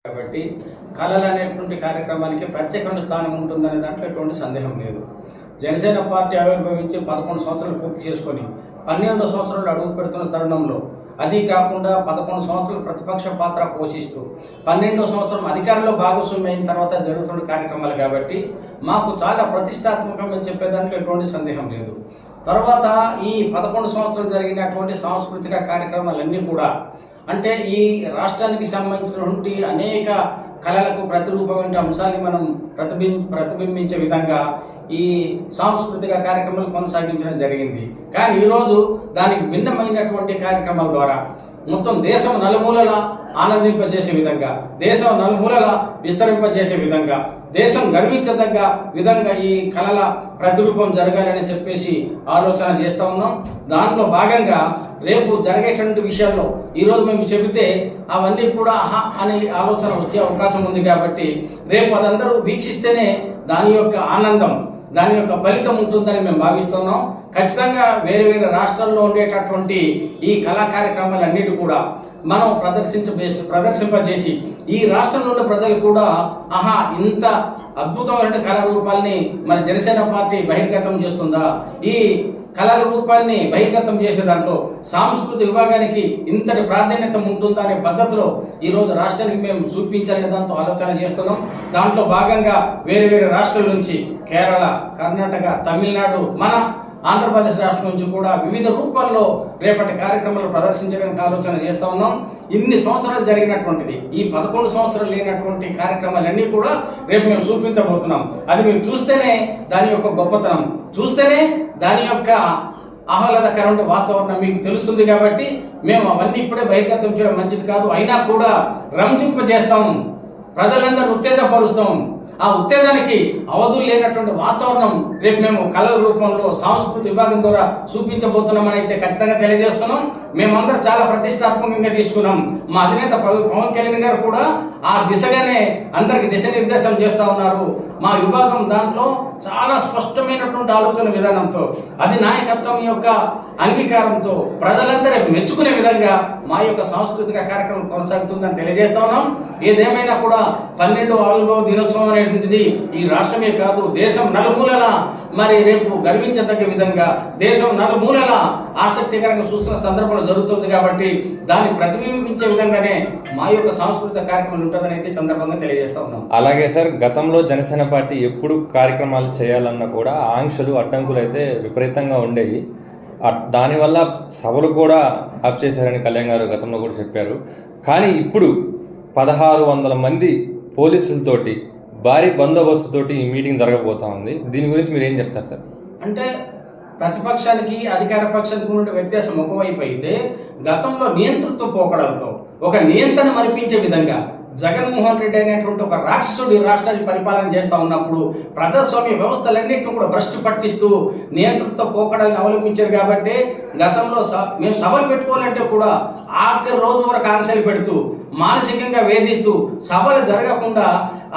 కాబట్టి కళలు అనేటువంటి కార్యక్రమానికి ప్రత్యేకమైన స్థానం ఉంటుందనే దాంట్లో ఎటువంటి సందేహం లేదు. జనసేన పార్టీ ఆవిర్భవించి 11 సంవత్సరాలు పూర్తి చేసుకొని 12 సంవత్సరాలు అడుగు పెడుతున్న తరుణంలో, అది కాకుండా 11 సంవత్సరాలు ప్రతిపక్ష పాత్ర పోషిస్తూ 12వ సంవత్సరం అధికారంలో భాగస్వామ్యం అయిన తర్వాత జరుగుతున్న కార్యక్రమాలు కాబట్టి మాకు చాలా ప్రతిష్టాత్మకంగా చెప్పేదాంట్లో ఎటువంటి సందేహం లేదు. తర్వాత ఈ 11 సంవత్సరాలు జరిగినటువంటి సాంస్కృతిక కార్యక్రమాలన్నీ కూడా అంటే ఈ రాష్ట్రానికి సంబంధించినటువంటి అనేక కళలకు ప్రతిరూపమైన అంశాన్ని మనం ప్రతిబింబించే విధంగా ఈ సాంస్కృతిక కార్యక్రమాలు కొనసాగించడం జరిగింది. కానీ ఈరోజు దానికి భిన్నమైనటువంటి కార్యక్రమాల ద్వారా మొత్తం దేశం నలుమూలలా ఆనందింపజేసే విధంగా, దేశం నలుమూలలా విస్తరింపజేసే విధంగా, దేశం గర్వించదగ్గ విధంగా ఈ కళల ప్రతిరూపం జరగాలని చెప్పేసి ఆలోచన చేస్తూ ఉన్నాం. దాంట్లో భాగంగా రేపు జరిగేటువంటి విషయాల్లో ఈరోజు మేము చెబితే అవన్నీ కూడా ఆహా అనే ఆలోచన వచ్చే అవకాశం ఉంది. కాబట్టి రేపు అదందరూ వీక్షిస్తేనే దాని యొక్క ఆనందం, దాని యొక్క ఫలితం ఉంటుందని మేము భావిస్తున్నాం. ఖచ్చితంగా వేరే వేరే రాష్ట్రాల్లో ఉండేటటువంటి ఈ కళా కార్యక్రమాలన్నిటి కూడా మనం ప్రదర్శింపజేసి ఈ రాష్ట్రంలో ఉండే ప్రజలు కూడా ఆహా ఇంత అద్భుతమైన కళారూపాల్ని మన జనసేన పార్టీ బహిర్గతం చేస్తుందా, ఈ కళల రూపాన్ని బహిర్గతం చేసే దాంట్లో సాంస్కృతిక విభాగానికి ఇంతటి ప్రాధాన్యత ఉంటుందా అనే పద్ధతిలో ఈరోజు రాష్ట్రానికి మేము చూపించాలనే దాంతో ఆలోచన చేస్తున్నాం. దాంట్లో భాగంగా వేరే వేరే రాష్ట్రాల నుంచి కేరళ, కర్ణాటక, తమిళనాడు, మన ఆంధ్రప్రదేశ్ రాష్ట్రం నుంచి కూడా వివిధ రూపాల్లో రేపటి కార్యక్రమాలు ప్రదర్శించడానికి ఆలోచన చేస్తూ ఉన్నాం. ఇన్ని సంవత్సరాలు జరిగినటువంటిది ఈ 11 సంవత్సరాలు లేనటువంటి కార్యక్రమాలన్నీ కూడా రేపు మేము చూపించబోతున్నాం. అది మీరు చూస్తేనే దాని యొక్క గొప్పతనం, చూస్తేనే దాని యొక్క ఆహ్లాదకరమైన వాతావరణం మీకు తెలుస్తుంది. కాబట్టి మేము అవన్నీ ఇప్పుడే బహిర్గతం చేయడం మంచిది కాదు. అయినా కూడా రంజింపజేస్తాం, ప్రజలందరూ ఉత్తేజపరుస్తాం. ఆ ఉత్తేజానికి అవధులు లేనటువంటి వాతావరణం రేపు మేము కళల రూపంలో సాంస్కృతిక విభాగం ద్వారా చూపించబోతున్నామని అయితే ఖచ్చితంగా తెలియజేస్తున్నాం. మేమందరం చాలా ప్రతిష్టాత్మకంగా తీసుకున్నాం. మా అధినేత పవన్ కళ్యాణ్ గారు కూడా ఆ దిశగానే అందరికి దిశానిర్దేశం చేస్తూ ఉన్నారు. మా విభాగం దాంట్లో చాలా స్పష్టమైనటువంటి ఆలోచన విధానంతో, అది నాయకత్వం యొక్క అంగీకారంతో ప్రజలందరూ మెచ్చుకునే విధంగా మా యొక్క సాంస్కృతిక కార్యక్రమం కొనసాగుతుందని తెలియజేస్తా ఉన్నాం. ఏదేమైనా కూడా 12వ ఆవిర్భావ దినోత్సవం అనేటువంటిది ఈ రాష్ట్రమే కాదు, దేశం నలుమూలలా మరి రేపు గర్వించదగ్గ విధంగా, దేశం నలుమూలలా ఆసక్తికరంగా చూస్తున్న సందర్భంలో జరుగుతుంది. కాబట్టి దాన్ని ప్రతిబింబించే విధంగానే మా యొక్క సాంస్కృతిక కార్యక్రమం ఉంటుందని అయితే సందర్భంగా తెలియజేస్తా ఉన్నాం. అలాగే సార్, గతంలో జనసేన పార్టీ ఎప్పుడు కార్యక్రమాలు చేయాలన్నా కూడా ఆంక్షలు, అడ్డంకులు అయితే విపరీతంగా ఉండేవి. దానివల్ల సభలు కూడా ఆప్ చేశారని కళ్యాణ్ గారు గతంలో కూడా చెప్పారు. కానీ ఇప్పుడు 1600 మంది పోలీసులతోటి భారీ బందోబస్తుతోటి ఈ మీటింగ్ జరగబోతా ఉంది. దీని గురించి మీరు ఏం చెప్తారు సార్? అంటే ప్రతిపక్షానికి అధికార పక్షానికి ఉన్న వ్యత్యాసం ఒకవైపు అయితే, గతంలో నియంతృత్వ పోకడలతో ఒక నియంత్రణ మరిపించే విధంగా జగన్మోహన్ రెడ్డి అనేటువంటి ఒక రాక్షసుడు రాష్ట్రాన్ని పరిపాలన చేస్తూ ఉన్నప్పుడు ప్రజాస్వామ్య వ్యవస్థలన్నింటినీ కూడా భ్రష్టు పట్టిస్తూ నియంతృత్వ పోకడాలను అవలంబించారు. కాబట్టి గతంలో మేము సభలు పెట్టుకోవాలంటే కూడా ఆఖరి రోజు వరకు ఆంక్షలు పెడుతూ మానసికంగా వేధిస్తూ సభలు జరగకుండా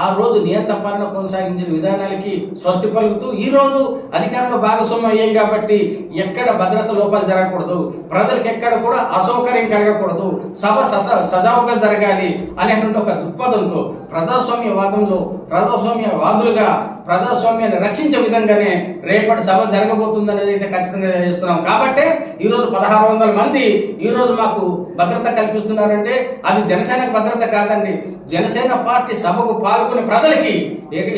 ఆ రోజు నియంత్ర పాలన కొనసాగించిన విధానాలకి స్వస్తి పలుకుతూ ఈ రోజు అధికారంలో భాగస్వామ్యం అయ్యాం. కాబట్టి ఎక్కడ భద్రత లోపాలు జరగకూడదు, ప్రజలకు ఎక్కడ కూడా అసౌకర్యం కలగకూడదు, సభ సజావుగా జరగాలి అనేటువంటి ఒక దృక్పథంతో ప్రజాస్వామ్యవాదులుగా ప్రజాస్వామ్యాన్ని రక్షించే విధంగానే రేపటి సభ జరగబోతుందనేది అయితే ఖచ్చితంగా తెలియజేస్తున్నాం. కాబట్టి ఈరోజు 1600 మంది ఈరోజు మాకు భద్రత కల్పిస్తున్నారంటే అది జనసేన భద్రత కాదండి. జనసేన పార్టీ సభకు పాల్గొనే ప్రజలకి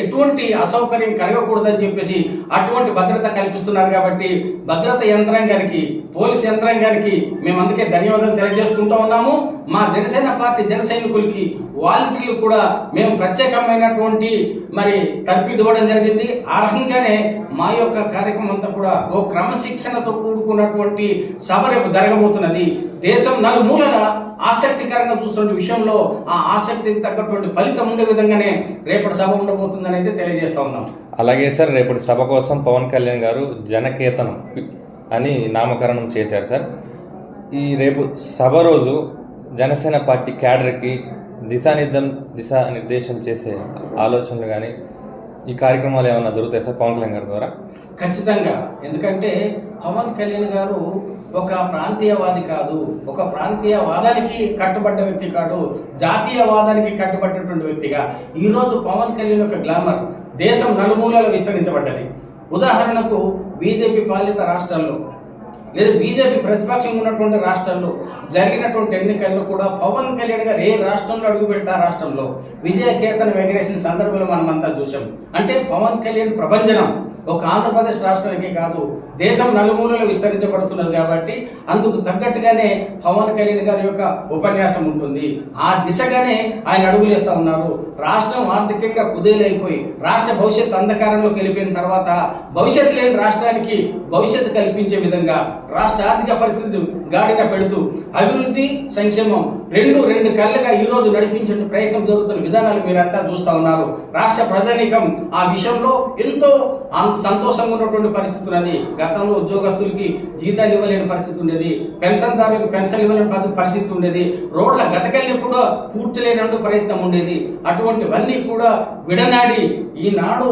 ఎటువంటి అసౌకర్యం కలగకూడదని చెప్పేసి అటువంటి భద్రత కల్పిస్తున్నారు. కాబట్టి భద్రత యంత్రాంగానికి, పోలీస్ యంత్రాంగానికి మేము అందుకే ధన్యవాదాలు తెలియజేసుకుంటూ ఉన్నాము. మా జనసేన పార్టీ జన సైనికులకి, వాలంటీర్లు కూడా మేము ప్రత్యేకమైనటువంటి మరి తర్ఫీదు ఇవ్వడం జరిగింది. ఆ రకంగానే మా యొక్క కార్యక్రమం అంతా కూడా ఓ క్రమశిక్షణతో కూడుకున్నటువంటి సభ రేపు జరగబోతున్నది. దేశం నలుమూలల ఆసక్తికరంగా చూస్తున్న విషయంలో ఆ ఆసక్తికి తగ్గటువంటి ఫలితం ఉండే విధంగానే రేపటి సభ ఉండబోతుందని అయితే తెలియజేస్తా ఉన్నాం. అలాగే సార్, రేపటి సభ కోసం పవన్ కళ్యాణ్ గారు జనకేతనం అని నామకరణం చేశారు సార్. ఈ రేపు సభ రోజు జనసేన పార్టీ క్యాడర్కి దిశానిర్దేశం చేసే ఆలోచనలు కానీ ఈ కార్యక్రమాలు ఏమైనా జరుగుతాయి సార్ పవన్ కళ్యాణ్ గారి ద్వారా? ఖచ్చితంగా. ఎందుకంటే పవన్ కళ్యాణ్ గారు ఒక ప్రాంతీయవాది కాదు, ఒక ప్రాంతీయవాదానికి కట్టుబడ్డ వ్యక్తి కాదు, జాతీయవాదానికి కట్టుబడ్డటువంటి వ్యక్తిగా ఈరోజు పవన్ కళ్యాణ్ యొక్క గ్లామర్ దేశం నలుమూలలో విస్తరించబడ్డది. ఉదాహరణకు బీజేపీ పాలిత రాష్ట్రాల్లో లేదా బీజేపీ ప్రతిపక్షం ఉన్నటువంటి రాష్ట్రాల్లో జరిగినటువంటి ఎన్నికల్లో కూడా పవన్ కళ్యాణ్ గారు ఏ రాష్ట్రంలో అడుగు పెడితే ఆ రాష్ట్రంలో విజయకేతనం ఎగరేసిన సందర్భంలో మనమంతా చూసాం. అంటే పవన్ కళ్యాణ్ ప్రభంజనం ఒక ఆంధ్రప్రదేశ్ రాష్ట్రానికి కాదు, దేశం నలుమూలలో విస్తరించబడుతున్నది. కాబట్టి అందుకు తగ్గట్టుగానే పవన్ కళ్యాణ్ గారి యొక్క ఉపన్యాసం ఉంటుంది. ఆ దిశగానే ఆయన అడుగులేస్తూ ఉన్నారు. రాష్ట్రం ఆర్థికంగా కుదేలైపోయి రాష్ట్ర భవిష్యత్తు అంధకారంలోకి వెళ్ళిపోయిన తర్వాత భవిష్యత్తు లేని రాష్ట్రానికి భవిష్యత్తు కల్పించే విధంగా రాష్ట్ర ఆర్థిక పరిస్థితి గాడిన పెడుతూ అభివృద్ధి సంక్షేమం రెండు కళ్ళగా ఈ రోజు నడిపించే ప్రయత్నం జరుగుతున్న విధానాలు మీరంతా చూస్తా ఉన్నారు. రాష్ట్ర ప్రజానీకం ఆ విషయంలో ఎంతో సంతోషంగా ఉన్నటువంటి పరిస్థితి ఉన్నది. గతంలో ఉద్యోగస్తులకి జీతాలు ఇవ్వలేని పరిస్థితి ఉండేది, పెన్షన్దారులకు పెన్షన్ ఇవ్వలేని పరిస్థితి ఉండేది, రోడ్ల గతకల్ని కూడా పూడ్చలేనటువంటి ప్రయత్నం ఉండేది. అటువంటివన్నీ కూడా విడనాడి ఈనాడు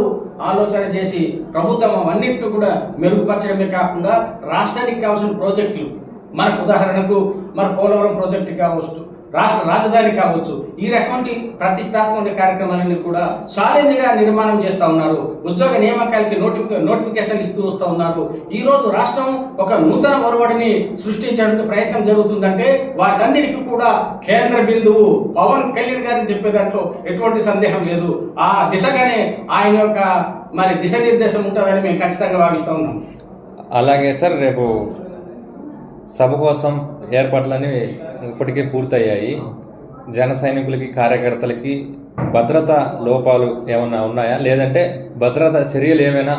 ఆలోచన చేసి ప్రభుత్వం అవన్నింటినీ కూడా మెరుగుపరచడమే కాకుండా రాష్ట్రానికి కావాల్సిన ప్రాజెక్టులు, మనకు ఉదాహరణకు మన పోలవరం ప్రాజెక్టు కావచ్చు, రాష్ట్ర రాజధాని కావచ్చు, ఈ రకమైన ప్రతిష్టాత్మక కార్యక్రమాలన్నీ కూడా ఛాలెంజ్గా నిర్మాణం చేస్తూ ఉన్నారు. ఉద్యోగ నియామకాలకి నోటిఫికేషన్ ఇస్తూ వస్తూ ఉన్నారు. ఈ రోజు రాష్ట్రం ఒక నూతన ఒరవడిని సృష్టించడానికి ప్రయత్నం జరుగుతుందంటే వాటన్నిటికీ కూడా కేంద్ర బిందువు పవన్ కళ్యాణ్ గారిని చెప్పే దాంట్లో ఎటువంటి సందేహం లేదు. ఆ దిశగానే ఆయన యొక్క దిశానిర్దేశం ఉంటుందని మేము ఖచ్చితంగా భావిస్తూ ఉన్నాం. అలాగే సార్, రేపు సభ కోసం ఏర్పాట్లన్నీ ఇప్పటికే పూర్తయ్యాయి. జన సైనికులకి కార్యకర్తలకి భద్రతా లోపాలు ఏమైనా ఉన్నాయా, లేదంటే భద్రతా చర్యలు ఏమైనా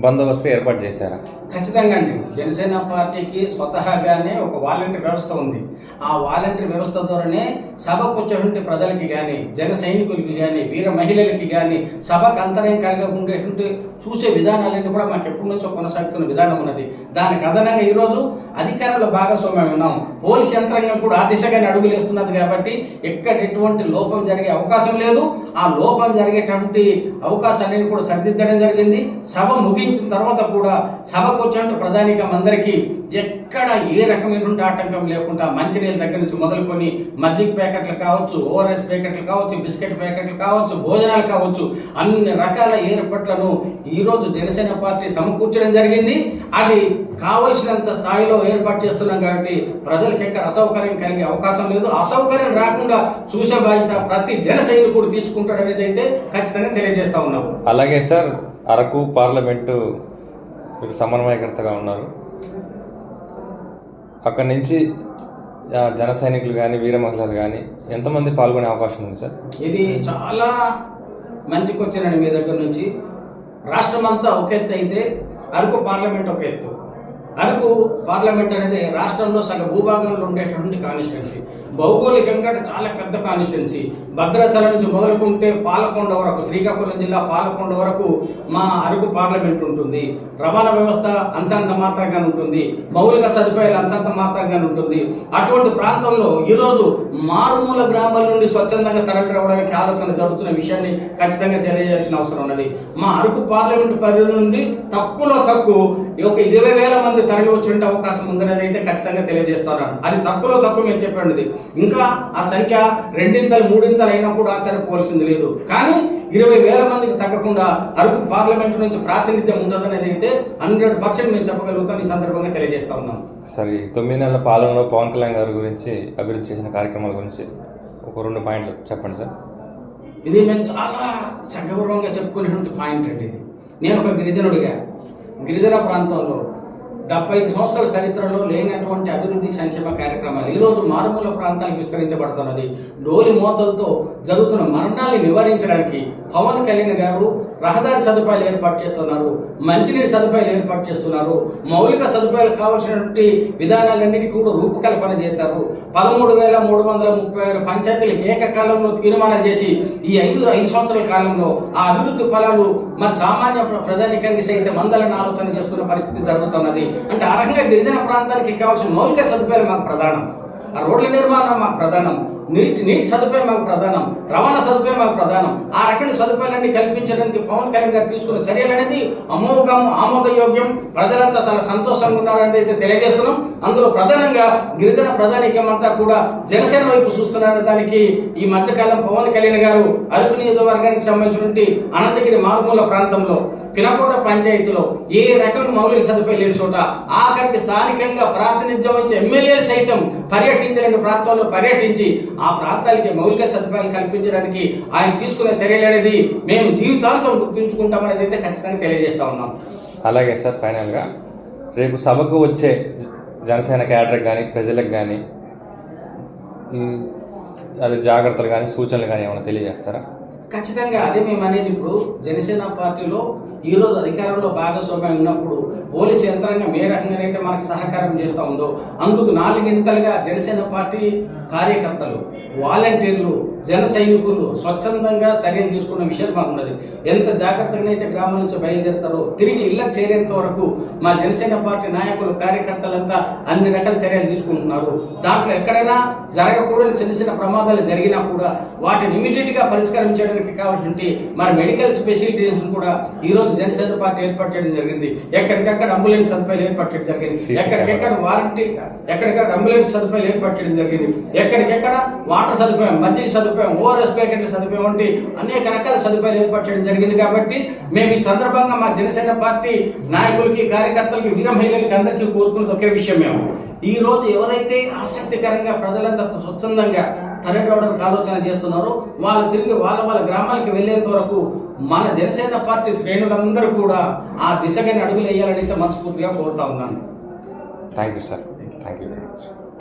బందోబస్తు ఏర్పాటు చేశారా? ఖచ్చితంగా అండి. జనసేన పార్టీకి స్వతహాగానే ఒక వాలంటీర్ వ్యవస్థ ఉంది. ఆ వాలంటీర్ వ్యవస్థ ద్వారానే సభకు వచ్చేటువంటి ప్రజలకి కానీ, జన సైనికులకి కానీ, వీర మహిళలకి కానీ సభకు అంతరాయం కలగకుండేటువంటి చూసే విధానాలన్నీ కూడా మాకు ఎప్పటి నుంచో కొనసాగుతున్న విధానం ఉన్నది. దానికి అదనంగా ఈరోజు అధికారుల భాగస్వామ్యం ఉన్నాం. పోలీస్ యంత్రాంగం కూడా ఆ దిశగానే అడుగులేస్తున్నది. కాబట్టి ఎక్కడ ఎటువంటి లోపం జరిగే అవకాశం లేదు. ఆ లోపం జరిగేటువంటి అవకాశాలను కూడా సరిదిద్దడం జరిగింది. సభ ముగించిన తర్వాత కూడా సభకు వచ్చేటువంటి ప్రజానీకం అందరికీ ఎక్కడ ఏ రకమైనటువంటి ఆటంకం లేకుండా మంచినీళ్ళ దగ్గర నుంచి మొదలుకొని మజ్జిగ ప్యాకెట్లు కావచ్చు, ఓఆర్ఎస్ ప్యాకెట్లు కావచ్చు, బిస్కెట్ ప్యాకెట్లు కావచ్చు, భోజనాలు కావచ్చు, అన్ని రకాల ఏర్పాట్లను ఈరోజు జనసేన పార్టీ సమకూర్చడం జరిగింది. అది కావలసినంత స్థాయిలో ఏర్పాటు చేస్తున్నాం. కాబట్టి ప్రజలకు ఎక్కడ అసౌకర్యం కలిగే అవకాశం లేదు. అసౌకర్యం రాకుండా చూసే బాధ్యత ప్రతి జన సైనికుడు తీసుకుంటాడనేది అయితే ఖచ్చితంగా తెలియజేస్తా ఉన్నాం. అలాగే సార్, అరకు పార్లమెంటు సమన్వయకర్తగా ఉన్నారు. అక్కడి నుంచి జన సైనికులు కానీ, వీర మహిళలు కానీ ఎంతమంది పాల్గొనే అవకాశం ఉంది సార్? ఇది చాలా మంచి క్వశ్చన్ మీ దగ్గర నుంచి. రాష్ట్రం అంతా ఒక ఎత్తు అయితే అరకు పార్లమెంట్ ఒక ఎత్తు. అరకు పార్లమెంట్ అనేది రాష్ట్రంలో సగ భూభాగంలో ఉండేటువంటి కాన్స్టిట్యున్సీ. భౌగోళికంగా చాలా పెద్ద కాన్స్టిట్యున్సీ. భద్రాచలం నుంచి మొదలుకుంటే పాలకొండ వరకు, శ్రీకాకుళం జిల్లా పాలకొండ వరకు మా అరకు పార్లమెంట్ ఉంటుంది. రవాణా వ్యవస్థ అంతంత మాత్రంగా ఉంటుంది. మౌలిక సదుపాయాలు అంతంత మాత్రంగా ఉంటుంది. అటువంటి ప్రాంతంలో ఈరోజు మారుమూల గ్రామాల నుండి స్వచ్ఛందంగా తరలి రావడానికి ఆలోచన జరుగుతున్న విషయాన్ని ఖచ్చితంగా తెలియజేయాల్సిన అవసరం ఉన్నది. మా అరకు పార్లమెంట్ పరిధి నుండి తక్కువలో తక్కువ ఒక 20,000 మంది తరలి వచ్చే అవకాశం ఉందనేది అయితే ఖచ్చితంగా తెలియజేస్తున్నాను. అది తక్కువలో తక్కువ మేము చెప్పండి. ఇంకా ఆ సంఖ్య 2-3 అయినా కూడా ఆశ్చర్యపోవాల్సింది లేదు. కానీ 20,000 మందికి తగ్గకుండా అరకు పార్లమెంట్ నుంచి ప్రాతినిధ్యం ఉంటుందనేది అయితే 100% మేము చెప్పగలుగుతాం. ఈ సందర్భంగా తెలియజేస్తా ఉన్నాం. సరే, 9 నెలల పాలనలో పవన్ కళ్యాణ్ గారి గురించి, అభివృద్ధి చేసిన కార్యక్రమాల గురించి ఒక 2 పాయింట్లు చెప్పండి సార్. ఇది మేము చాలా సగౌరవంగా చెప్పుకునేటువంటి పాయింట్ అండి. ఇది నేను ఒక గిరిజన ప్రాంతంలో 75 సంవత్సరాల చరిత్రలో లేనటువంటి అభివృద్ధి సంక్షేమ కార్యక్రమాలు ఈరోజు మారుమూల ప్రాంతాలకు విస్తరించబడుతున్నది. డోలి మోతలతో జరుగుతున్న మరణాలను నివారించడానికి పవన్ కళ్యాణ్ గారు రహదారి సదుపాయాలు ఏర్పాటు చేస్తున్నారు, మంచినీటి సదుపాయాలు ఏర్పాటు చేస్తున్నారు, మౌలిక సదుపాయాలు కావాల్సినటువంటి విధానాలన్నిటికీ కూడా రూపకల్పన చేశారు. 13,336 పంచాయతీలకు ఏకకాలంలో తీర్మానం చేసి ఈ 5 సంవత్సరాల కాలంలో ఆ అభివృద్ధి ఫలాలు సామాన్య ప్రజానికానికి సైతం మందలను ఆలోచన చేస్తున్న పరిస్థితి జరుగుతున్నది. అంటే ఆ రకంగా గిరిజన ప్రాంతానికి కావాల్సిన మౌలిక సదుపాయాలు మాకు ప్రధానం. ఆ రోడ్ల నిర్మాణం మాకు ప్రధానం. నీటి సదుపాయం మాకు ప్రధానం, రవాణా సదుపాయం మాకు ప్రధానం. ఆ రకమైన సదుపాయాలన్నీ కల్పించడానికి పవన్ కళ్యాణ్ గారు తీసుకున్న చర్యలు అనేది అమోఘం, ఆమోదయోగ్యం. ప్రజలంతా చాలా సంతోషంగా ఉన్నారని అయితే తెలియజేస్తున్నాం. అందులో ప్రధానంగా గిరిజన ప్రధానికం అంతా కూడా జనసేన వైపు చూస్తున్నారు. దానికి ఈ మధ్యకాలం పవన్ కళ్యాణ్ గారు అరకు నియోజకవర్గానికి సంబంధించినటువంటి అనంతగిరి మారుమూల ప్రాంతంలో పినకోట పంచాయతీలో ఏ రకమైన మౌలిక సదుపాయాలు లేని చోట ఆఖరికి స్థానికంగా ప్రాతినిధ్యం వహించే ఎమ్మెల్యేలు సైతం పర్యటించలేని ప్రాంతాల్లో పర్యటించి ఆ ప్రాంతాలకి మౌలిక సదుపాయాలు కల్పించడానికి ఆయన తీసుకునే చర్యలు అనేది మేము జీవితాంతం గుర్తుంచుకుంటామనేది అయితే ఖచ్చితంగా తెలియజేస్తా ఉన్నాం. అలాగే సార్, ఫైనల్గా రేపు సభకు వచ్చే జనసేన క్యాడర్కి కానీ ప్రజలకు కానీ అది జాగ్రత్తలు కానీ సూచనలు కానీ ఏమైనా తెలియజేస్తారా? ఖచ్చితంగా అదే మేము అనేది. ఇప్పుడు జనసేన పార్టీలో ఈరోజు అధికారంలో భాగస్వామ్యం ఉన్నప్పుడు పోలీసు యంత్రాంగం ఏ రకంగానైతే మనకు సహకారం చేస్తూ ఉందో అందుకు నాలుగింతలుగా జనసేన పార్టీ కార్యకర్తలు, వాలంటీర్లు, జన సైనికులు స్వచ్ఛందంగా చర్యలు తీసుకున్న విషయం మాకు ఉన్నది. ఎంత జాగ్రత్తగా అయితే గ్రామం నుంచి బయలుదేరుతారో తిరిగి ఇళ్లకు చేరేంత వరకు మా జనసేన పార్టీ నాయకులు, కార్యకర్తలంతా అన్ని రకాల చర్యలు తీసుకుంటున్నారు. దాంట్లో ఎక్కడైనా జరగకూడని చిన్న చిన్న ప్రమాదాలు జరిగినా కూడా వాటిని ఇమీడియట్ గా పరిష్కారం చేయడానికి కావాల్సింది మరి మెడికల్ స్పెషాలిటీస్ కూడా ఈ రోజు జనసేన పార్టీ ఏర్పాటు చేయడం జరిగింది. ఎక్కడికక్కడ అంబులెన్స్ సదుపాయాలు ఏర్పాటు చేయడం జరిగింది. ఎక్కడికెక్కడ వారంటీ, ఎక్కడికక్కడ అంబులెన్స్ సదుపాయాలు ఏర్పాటు చేయడం జరిగింది. ఎక్కడికెక్కడ వాటర్ సదుపాయం, మజ్జిగ సదుపాయం, ఓఆర్ఎస్ ప్యాకెట్ల సదుపాయం వంటి అనేక రకాల సదుపాయాలు ఏర్పాటు చేయడం జరిగింది. కాబట్టి మేము ఈ సందర్భంగా మా జనసేన పార్టీ నాయకులకి, కార్యకర్తలకి, వీర మహిళలకి అందరికీ కోరుకున్నది ఒకే విషయం. మేము ఈ రోజు ఎవరైతే ఆసక్తికరంగా ప్రజలంతా స్వచ్ఛందంగా తరలిరావడానికి ఆలోచన చేస్తున్నారో వాళ్ళు తిరిగి వాళ్ళ గ్రామాలకి వెళ్లేంత వరకు మన జనసేన పార్టీ శ్రేణులందరూ కూడా ఆ దిశగా అడుగులు వేయాలని మనస్ఫూర్తిగా కోరుతా ఉన్నాను. Thank you sir, thank you very much.